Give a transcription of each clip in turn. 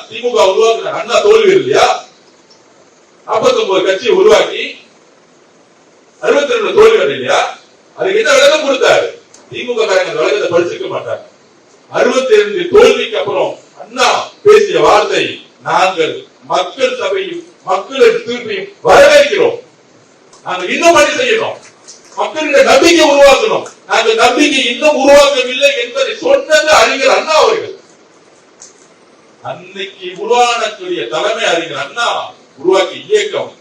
திமுக உருவாக்குற அண்ணா தோல்வி இல்லையா? 49 கட்சியை உருவாக்கி 62 தோல்வி இல்லையா? அதுக்கு என்ன விளக்கம் கொடுத்தாரு? திமுக காரங்க அந்த விளக்கத்தை படிச்சிருக்க மாட்டாங்க. 62 தோல்விக்கு அப்புறம் அண்ணா பேசிய வார்த்தை, நாங்கள் மக்கள் சபையும் மக்களின் தீர்ப்பையும் வரவேற்கிறோம். நாங்கள் இன்னும் பணி செய்யணும், மக்களுடைய நம்பிக்கை உருவாக்கணும். நாங்கள் நம்பிக்கை இன்னும் உருவாக்கவில்லை என்பதை சொன்னது அறிஞர் அண்ணா அவர்கள். அன்னைக்கு உருவானக்கூடிய தலைமை அறிஞர் அண்ணா உருவாக்கிய இயக்கம்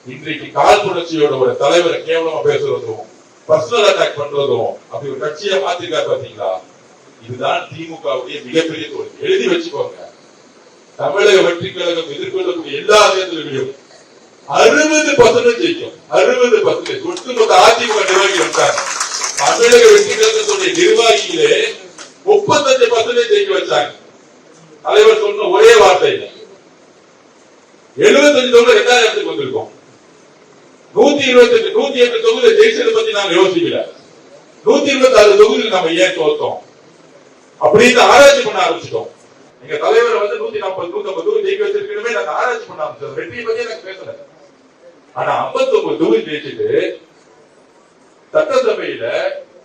இன்றைக்கு கால் புணர்ச்சியோட ஒரு தலைவரை கேவலமா பேசுறதும் பர்சனல் அட்டாக் பண்றதும் அப்படி ஒரு கட்சியை மாத்திருக்காரு பாத்தீங்களா? இதுதான் திமுகவுடைய மிகப்பெரிய தோல்வி. எழுதி வச்சுக்கோங்க. தமிழக வெற்றி கழகம் எதிர்கொள்ளக்கூடிய எல்லா தேர்தல்களிலும் 60% ஜெயிக்கும். 60% ஒட்டுமொத்த அதிமுக நிர்வாகிகள் இருக்காங்க. தமிழக வெற்றி கழகத்துடைய நிர்வாகிகளே 35% ஜெயிக்க வச்சாங்க. தலைவர் சொன்ன ஒரே வார்த்தை 75 தொகுதியில் 2வது இடத்துக்கு வந்திருக்கோம். 128 108 தொகுதியில் ஜெயிச்சதை பத்தி நாங்க யோசிக்கல. 126 தொகுதியில் நம்ம ஏன் தோத்தோம் அப்படின்னு ஆராய்ச்சி பண்ண ஆரம்பிச்சிட்டோம். எங்க தலைவரை 140 150 தொகுதி ஜெயிக்க வச்சிருக்கணுமே நாங்க ஆராய்ச்சி பண்ண ஆரம்பிச்சோம். வெற்றியை பத்தி எனக்கு பேசல. ஆனா 59 தொகுதி ஜெயிச்சுட்டு சட்டசபையில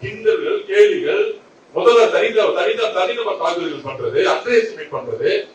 கிண்டல்கள் கேலிகள், முதல்வர் தனிநபர் தாக்குதல்கள் பண்றது, அண்டர் எஸ்டிமேட் பண்றது,